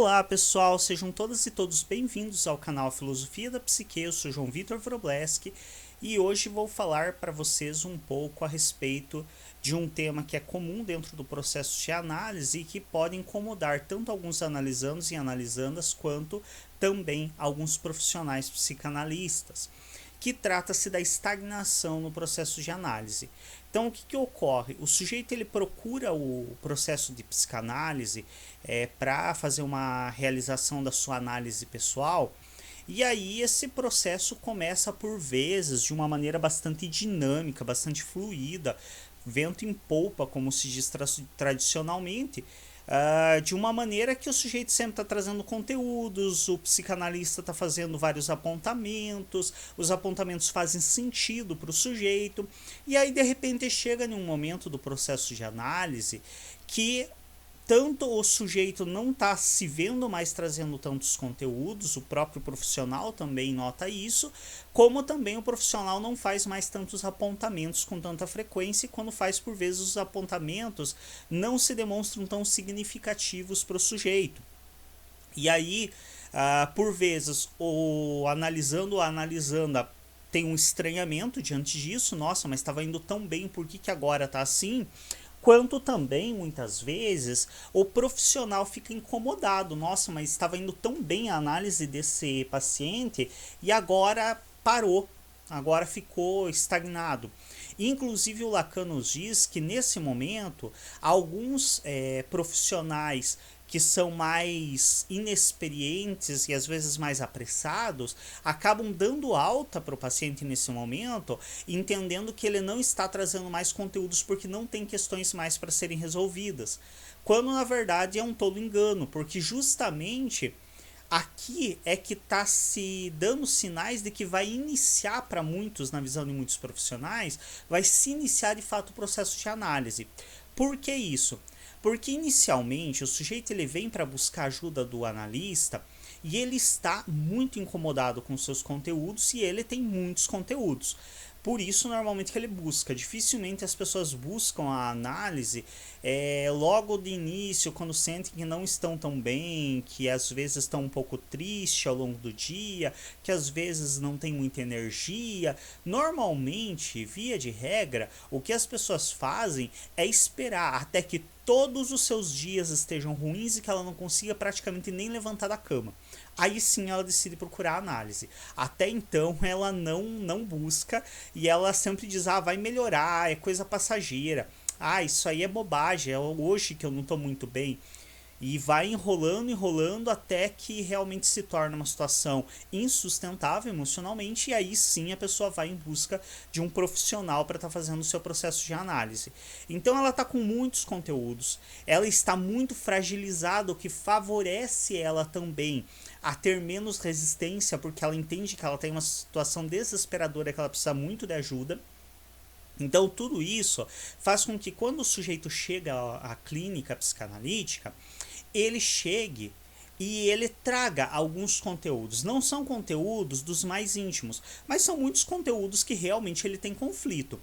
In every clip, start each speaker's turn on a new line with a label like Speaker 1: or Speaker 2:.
Speaker 1: Olá pessoal, sejam todas e todos bem-vindos ao canal Filosofia da Psique. Eu sou João Vitor Wrobleski e hoje vou falar para vocês um pouco a respeito de um tema que é comum dentro do processo de análise e que pode incomodar tanto alguns analisandos e analisandas quanto também alguns profissionais psicanalistas, que trata-se da estagnação no processo de análise. Então, o que ocorre? O sujeito ele procura o processo de psicanálise para fazer uma realização da sua análise pessoal, e aí esse processo começa por vezes de uma maneira bastante dinâmica, bastante fluida, vento em polpa, como se diz tradicionalmente, de uma maneira que o sujeito sempre está trazendo conteúdos, o psicanalista está fazendo vários apontamentos, os apontamentos fazem sentido para o sujeito, e aí de repente chega em um momento do processo de análise que tanto o sujeito não está se vendo mais trazendo tantos conteúdos, o próprio profissional também nota isso, como também o profissional não faz mais tantos apontamentos com tanta frequência, e quando faz por vezes os apontamentos não se demonstram tão significativos para o sujeito. E aí, por vezes, o analisando ou analisanda tem um estranhamento diante disso, nossa, mas estava indo tão bem, por que agora está assim? Quanto também, muitas vezes, o profissional fica incomodado. Nossa, mas estava indo tão bem a análise desse paciente e agora parou, agora ficou estagnado. Inclusive, o Lacan nos diz que, nesse momento, alguns profissionais que são mais inexperientes e às vezes mais apressados, acabam dando alta para o paciente nesse momento, entendendo que ele não está trazendo mais conteúdos porque não tem questões mais para serem resolvidas. Quando na verdade é um tolo engano, porque justamente aqui é que está se dando sinais de que vai iniciar para muitos, na visão de muitos profissionais, vai se iniciar de fato o processo de análise. Por que isso? Porque inicialmente o sujeito ele vem para buscar ajuda do analista e ele está muito incomodado com seus conteúdos e ele tem muitos conteúdos. Por isso, normalmente que ele busca. Dificilmente as pessoas buscam a análise logo de início, quando sentem que não estão tão bem, que às vezes estão um pouco tristes ao longo do dia, que às vezes não tem muita energia. Normalmente, via de regra, o que as pessoas fazem é esperar até que todos os seus dias estejam ruins e que ela não consiga praticamente nem levantar da cama. Aí sim ela decide procurar análise. Até então ela não busca e ela sempre diz, vai melhorar, é coisa passageira. Isso aí é bobagem, é hoje que eu não estou muito bem. E vai enrolando até que realmente se torna uma situação insustentável emocionalmente, e aí sim a pessoa vai em busca de um profissional para estar fazendo o seu processo de análise. Então ela está com muitos conteúdos, ela está muito fragilizada, o que favorece ela também a ter menos resistência, porque ela entende que ela tem uma situação desesperadora, que ela precisa muito de ajuda. Então tudo isso faz com que quando o sujeito chega à clínica psicanalítica, ele chegue e ele traga alguns conteúdos. Não são conteúdos dos mais íntimos, mas são muitos conteúdos que realmente ele tem conflito.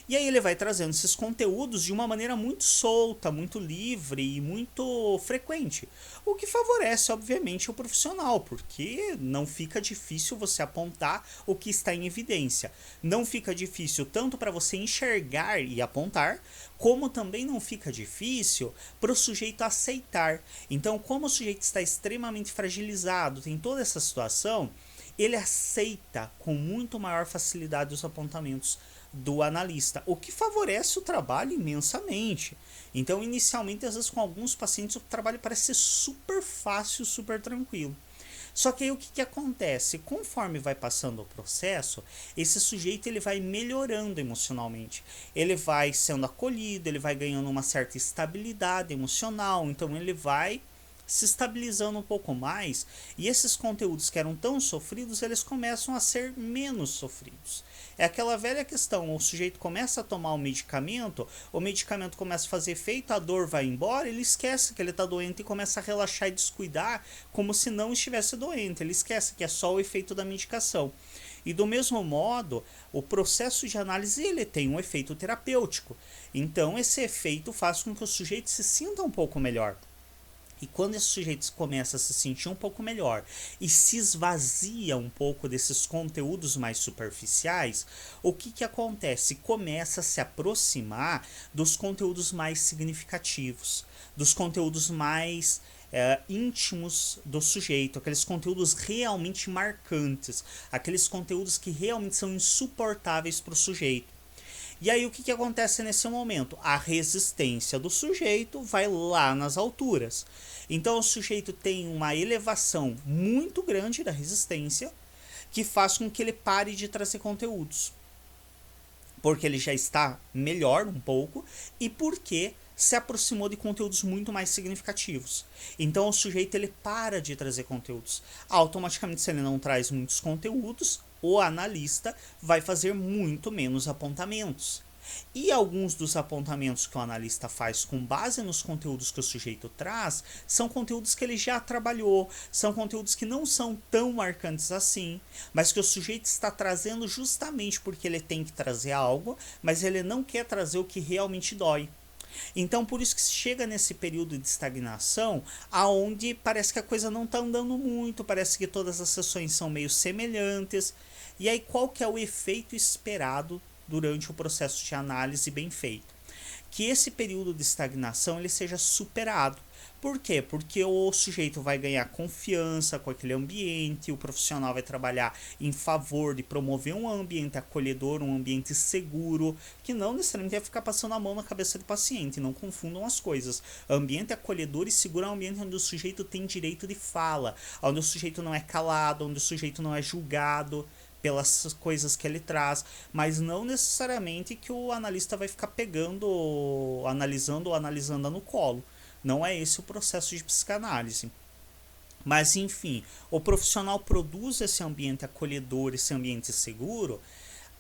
Speaker 1: E aí ele vai trazendo esses conteúdos de uma maneira muito solta, muito livre e muito frequente. O que favorece, obviamente, o profissional, porque não fica difícil você apontar o que está em evidência. Não fica difícil tanto para você enxergar e apontar, como também não fica difícil para o sujeito aceitar. Então, como o sujeito está extremamente fragilizado, tem toda essa situação, ele aceita com muito maior facilidade os apontamentos do analista, o que favorece o trabalho imensamente. Então, inicialmente, às vezes com alguns pacientes o trabalho parece ser super fácil, super tranquilo. Só que aí o que acontece? Conforme vai passando o processo, esse sujeito ele vai melhorando emocionalmente. Ele vai sendo acolhido, ele vai ganhando uma certa estabilidade emocional, então ele vai se estabilizando um pouco mais, e esses conteúdos que eram tão sofridos, eles começam a ser menos sofridos. É aquela velha questão, o sujeito começa a tomar o medicamento começa a fazer efeito, a dor vai embora, ele esquece que ele está doente e começa a relaxar e descuidar como se não estivesse doente, ele esquece que é só o efeito da medicação. E do mesmo modo, o processo de análise ele tem um efeito terapêutico, então esse efeito faz com que o sujeito se sinta um pouco melhor. E quando esse sujeito começa a se sentir um pouco melhor e se esvazia um pouco desses conteúdos mais superficiais, o que acontece? Começa a se aproximar dos conteúdos mais significativos, dos conteúdos mais íntimos do sujeito, aqueles conteúdos realmente marcantes, aqueles conteúdos que realmente são insuportáveis para o sujeito. E aí o que acontece nesse momento? A resistência do sujeito vai lá nas alturas. Então o sujeito tem uma elevação muito grande da resistência que faz com que ele pare de trazer conteúdos. Porque ele já está melhor um pouco e porque se aproximou de conteúdos muito mais significativos. Então o sujeito ele para de trazer conteúdos. Automaticamente, se ele não traz muitos conteúdos, o analista vai fazer muito menos apontamentos. E alguns dos apontamentos que o analista faz com base nos conteúdos que o sujeito traz são conteúdos que ele já trabalhou, são conteúdos que não são tão marcantes assim, mas que o sujeito está trazendo justamente porque ele tem que trazer algo, mas ele não quer trazer o que realmente dói. Então, por isso que chega nesse período de estagnação, aonde parece que a coisa não está andando muito, parece que todas as sessões são meio semelhantes. E aí, qual que é o efeito esperado durante o processo de análise bem feito? Que esse período de estagnação ele seja superado. Por quê? Porque o sujeito vai ganhar confiança com aquele ambiente, o profissional vai trabalhar em favor de promover um ambiente acolhedor, um ambiente seguro, que não necessariamente vai ficar passando a mão na cabeça do paciente, não confundam as coisas. Ambiente acolhedor e seguro é um ambiente onde o sujeito tem direito de fala, onde o sujeito não é calado, onde o sujeito não é julgado pelas coisas que ele traz, mas não necessariamente que o analista vai ficar pegando, analisando ou analisando no colo. Não é esse o processo de psicanálise. Mas enfim, o profissional produz esse ambiente acolhedor, esse ambiente seguro,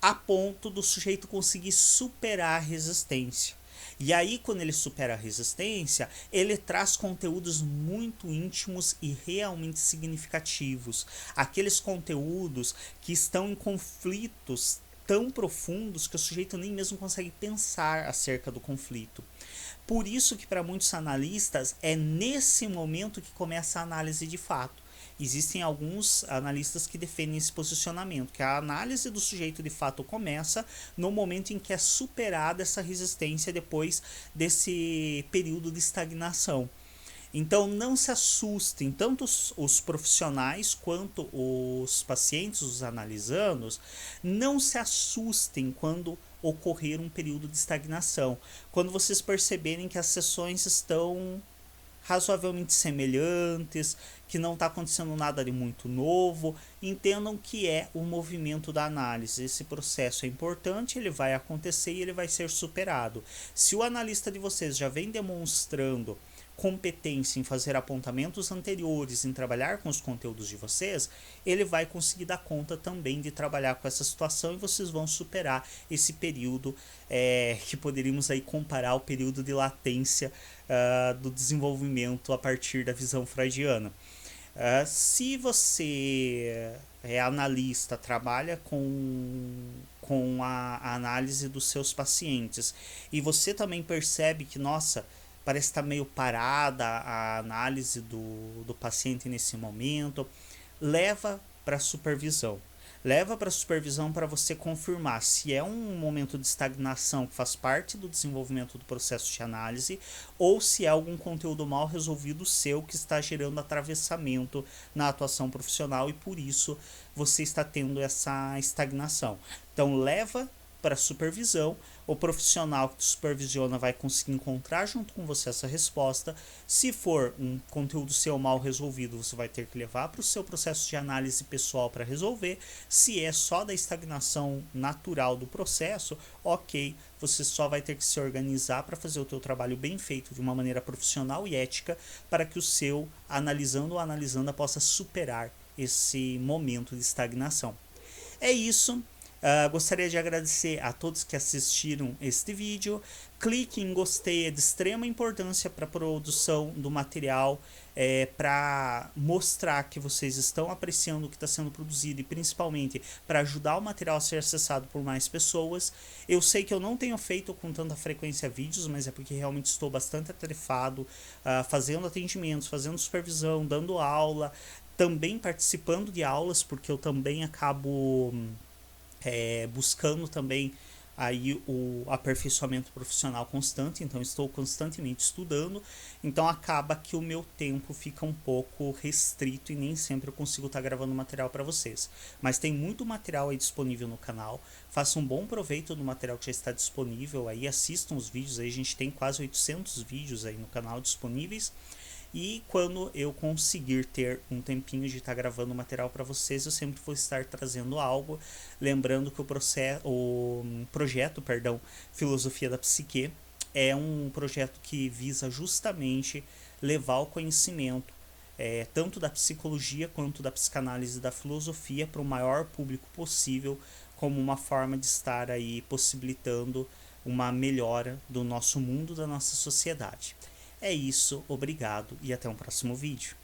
Speaker 1: a ponto do sujeito conseguir superar a resistência. E aí, quando ele supera a resistência, ele traz conteúdos muito íntimos e realmente significativos. Aqueles conteúdos que estão em conflitos tão profundos que o sujeito nem mesmo consegue pensar acerca do conflito. Por isso que para muitos analistas é nesse momento que começa a análise de fato. Existem alguns analistas que defendem esse posicionamento, que a análise do sujeito de fato começa no momento em que é superada essa resistência depois desse período de estagnação. Então não se assustem, tanto os profissionais quanto os pacientes, os analisandos, não se assustem quando ocorrer um período de estagnação. Quando vocês perceberem que as sessões estão razoavelmente semelhantes, que não está acontecendo nada de muito novo, entendam que é o movimento da análise. Esse processo é importante, ele vai acontecer e ele vai ser superado. Se o analista de vocês já vem demonstrando competência em fazer apontamentos anteriores, em trabalhar com os conteúdos de vocês, ele vai conseguir dar conta também de trabalhar com essa situação e vocês vão superar esse período que poderíamos aí comparar ao período de latência do desenvolvimento a partir da visão freudiana. Se você é analista, trabalha com a análise dos seus pacientes e você também percebe que, nossa, parece estar meio parada a análise do paciente nesse momento, leva para a supervisão. Leva para a supervisão para você confirmar se é um momento de estagnação que faz parte do desenvolvimento do processo de análise ou se é algum conteúdo mal resolvido seu que está gerando atravessamento na atuação profissional e por isso você está tendo essa estagnação. Então leva para a supervisão, o profissional que supervisiona vai conseguir encontrar junto com você essa resposta. Se for um conteúdo seu mal resolvido, você vai ter que levar para o seu processo de análise pessoal para resolver. Se é só da estagnação natural do processo, ok, você só vai ter que se organizar para fazer o teu trabalho bem feito de uma maneira profissional e ética para que o seu analisando ou analisanda possa superar esse momento de estagnação. É isso. Gostaria de agradecer a todos que assistiram este vídeo. Clique em gostei, é de extrema importância para a produção do material, para mostrar que vocês estão apreciando o que está sendo produzido e principalmente para ajudar o material a ser acessado por mais pessoas. Eu sei que eu não tenho feito com tanta frequência vídeos, mas é porque realmente estou bastante atarefado, fazendo atendimentos, fazendo supervisão, dando aula, também participando de aulas, porque eu também acabo buscando também aí o aperfeiçoamento profissional constante, então estou constantemente estudando, então acaba que o meu tempo fica um pouco restrito e nem sempre eu consigo estar gravando material para vocês. Mas tem muito material aí disponível no canal, faça um bom proveito do material que já está disponível aí, assistam os vídeos aí, a gente tem quase 800 vídeos aí no canal disponíveis. E quando eu conseguir ter um tempinho de estar gravando material para vocês, eu sempre vou estar trazendo algo. Lembrando que o projeto Filosofia da Psique é um projeto que visa justamente levar o conhecimento, tanto da psicologia quanto da psicanálise e da filosofia, para o maior público possível, como uma forma de estar aí possibilitando uma melhora do nosso mundo, da nossa sociedade. É isso, obrigado e até um próximo vídeo.